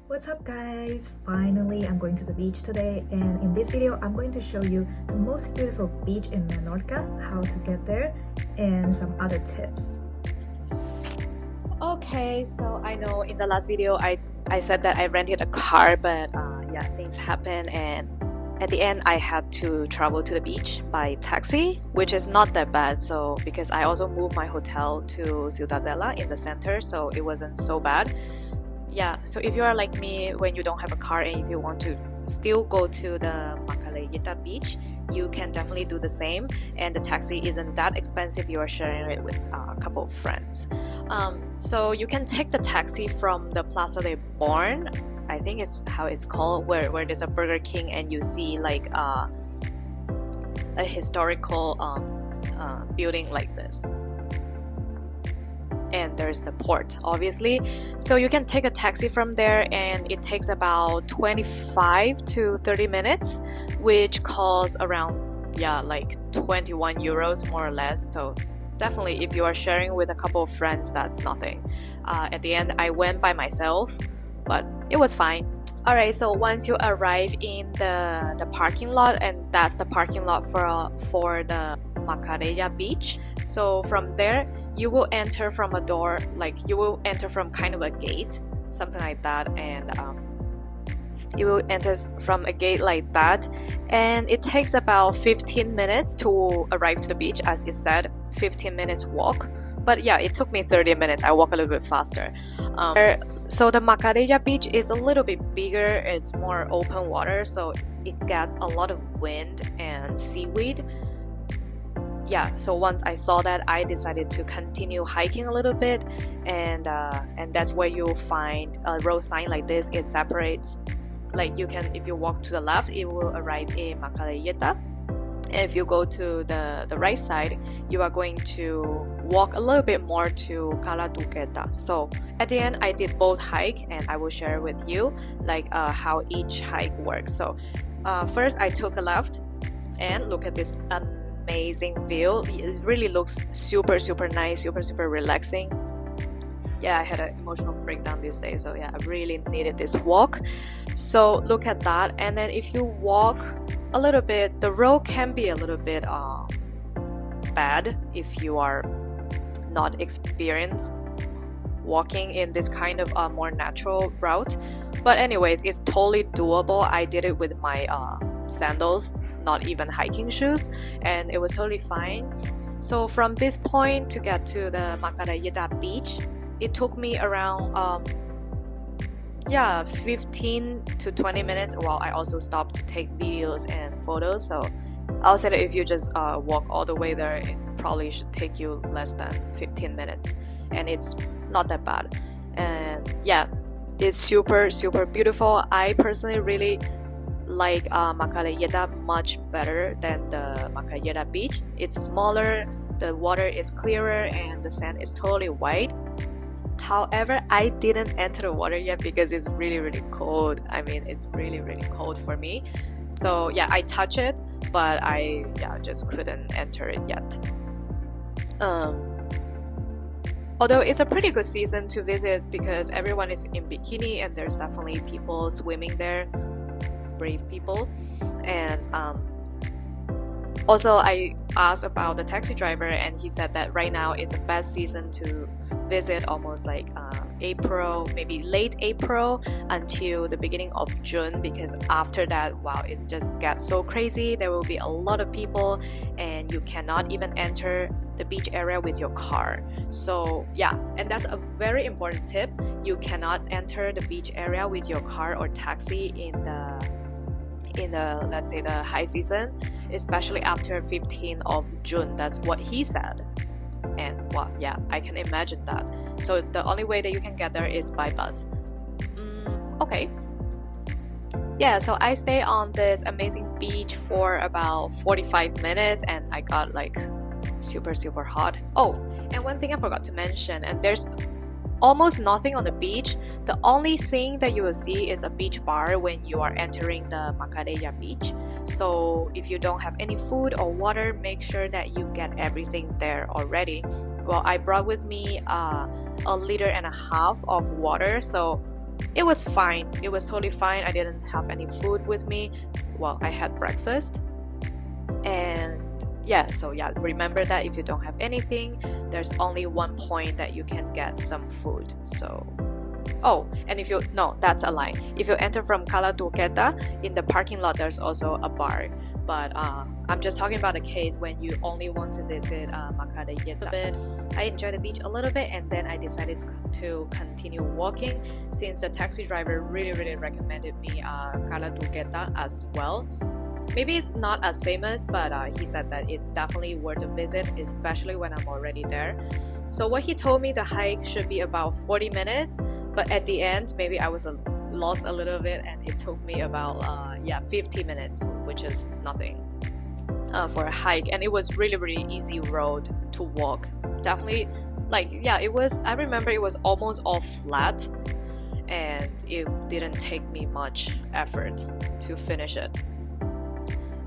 What's up guys? Finally, I'm going to the beach today, and in this video I'm going to show you the most beautiful beach in Menorca, how to get there, and some other tips. Okay, so I know in the last video I said that I rented a car, but yeah, things happen, and at the end I had to travel to the beach by taxi, which is not that bad. So because I also moved my hotel to Ciutadella in the center, so it wasn't so bad. Yeah, so if you are like me, when you don't have a car and if you want to still go to the Macarelleta beach, you can definitely do the same, and the taxi isn't that expensive. You are sharing it with a couple of friends. So you can take the taxi from the Plaza de Born, I think it's how it's called, where there's a Burger King and you see like a historical building like this. And there's the port, obviously. So you can take a taxi from there, and it takes about 25 to 30 minutes, which costs around, yeah, like 21 euros more or less. So definitely, if you are sharing with a couple of friends, that's nothing. At the end, I went by myself, but it was fine. Alright, so once you arrive in the parking lot, and that's the parking lot for the Macarella Beach. So from there, you will enter from a door, like you will enter from kind of a gate, something like that, and you will enter from a gate like that, and it takes about 15 minutes to arrive to the beach. As it said, 15 minutes walk, but yeah, it took me 30 minutes. I walk a little bit faster. So the Macarella Beach is a little bit bigger, it's more open water, so it gets a lot of wind and seaweed. Yeah, so once I saw that, I decided to continue hiking a little bit, and that's where you'll find a road sign like this. It separates, like you can, if you walk to the left, it will arrive in Macarelleta, and if you go to the right side, you are going to walk a little bit more to Cala Turqueta. So at the end, I did both hike, and I will share with you like how each hike works. So first I took a left, and look at this amazing view. It really looks super nice, super relaxing. Yeah, I had an emotional breakdown this day, so yeah, I really needed this walk. So look at that, and then if you walk a little bit, the road can be a little bit bad if you are not experienced walking in this kind of more natural route, but anyways, it's totally doable. I did it with my sandals, not even hiking shoes, and it was totally fine. So from this point to get to the Macarelleta beach, it took me around 15 to 20 minutes, while I also stopped to take videos and photos. So I'll say that if you just walk all the way there, it probably should take you less than 15 minutes, and it's not that bad. And yeah, it's super beautiful. I personally really like Macarelleta much better than the Macarelleta beach. It's smaller, the water is clearer, and the sand is totally white. However, I didn't enter the water yet because it's really cold. I mean, it's really cold for me. So yeah, I touch it, but I just couldn't enter it yet. Although it's a pretty good season to visit because everyone is in bikini, and there's definitely people swimming there, brave people. And also I asked about the taxi driver, and he said that right now is the best season to visit, almost like April, maybe late April until the beginning of June, because after that, wow, it just gets so crazy. There will be a lot of people, and you cannot even enter the beach area with your car. So yeah, and that's a very important tip. You cannot enter the beach area with your car or taxi in the let's say the high season, especially after 15th of June. That's what he said. And well, yeah, I can imagine that. So the only way that you can get there is by bus. Okay. Yeah, so I stay on this amazing beach for about 45 minutes, and I got like super hot. Oh, and one thing I forgot to mention, and there's almost nothing on the beach. The only thing that you will see is a beach bar when you are entering the Macarella Beach. So if you don't have any food or water, make sure that you get everything there already. Well, I brought with me a liter and a half of water, so it was fine. It was totally fine. I didn't have any food with me. Well, I had breakfast. And yeah, so yeah, remember that if you don't have anything, there's only one point that you can get some food. So oh, and if you, no, that's a lie. If you enter from Cala Turqueta, in the parking lot there's also a bar. But I'm just talking about a case when you only want to visit Macarelleta. I enjoyed the beach a little bit, and then I decided to continue walking since the taxi driver really recommended me Cala Turqueta as well. Maybe it's not as famous, but he said that it's definitely worth a visit, especially when I'm already there. So what he told me, the hike should be about 40 minutes, but at the end maybe I was lost a little bit, and it took me about 50 minutes, which is nothing for a hike. And it was really easy road to walk. Definitely, like, yeah, it was, I remember it was almost all flat, and it didn't take me much effort to finish it.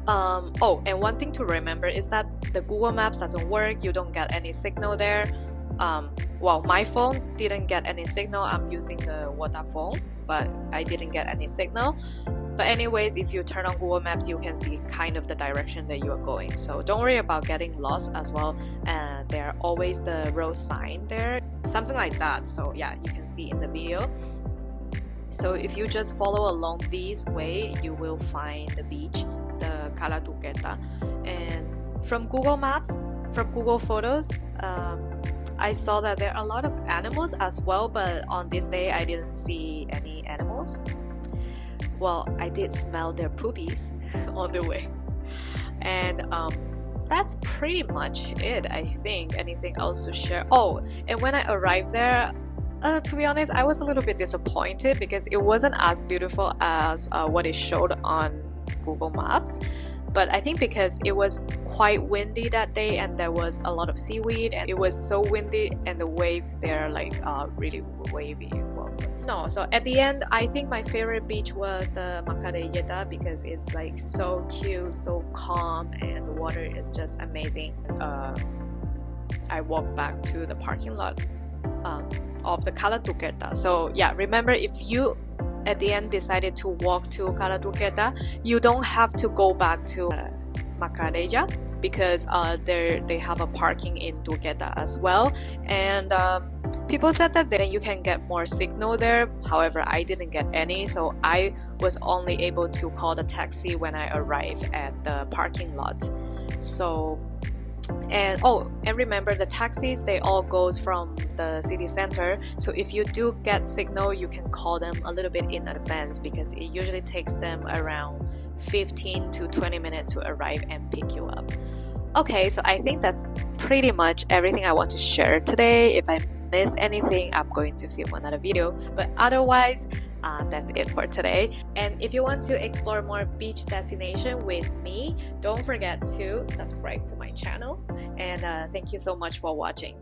Oh, and one thing to remember is that the Google Maps doesn't work. You don't get any signal there. Well, my phone didn't get any signal. I'm using the Vodafone, but I didn't get any signal. But anyways, if you turn on Google Maps, you can see kind of the direction that you are going. So don't worry about getting lost as well. And there are always the road sign there, something like that. So yeah, you can see in the video. So if you just follow along this way, you will find the beach, the Cala Turqueta. And from Google Maps, from Google Photos, I saw that there are a lot of animals as well, but on this day I didn't see any animals. Well, I did smell their poopies on the way. And that's pretty much it, I think. Anything else to share? Oh, and when I arrived there, to be honest, I was a little bit disappointed because it wasn't as beautiful as what it showed on Google Maps. But I think because it was quite windy that day, and there was a lot of seaweed, and it was so windy, and the waves there like really wavy. Well, no, so at the end, I think my favorite beach was the Macarelleta because it's like so cute, so calm, and the water is just amazing. I walked back to the parking lot of the Cala Turqueta. So yeah, remember, if you at the end decided to walk to Cala Turqueta, you don't have to go back to Macarella because they have a parking in Turqueta as well. And people said that then you can get more signal there. However, I didn't get any, so I was only able to call the taxi when I arrived at the parking lot. So and oh, and remember, the taxis, they all goes from the city center, so if you do get signal, you can call them a little bit in advance because it usually takes them around 15 to 20 minutes to arrive and pick you up. Okay, so I think that's pretty much everything I want to share today. If I miss anything, I'm going to film another video, but otherwise that's it for today. And if you want to explore more beach destination with me, don't forget to subscribe to my channel. And thank you so much for watching.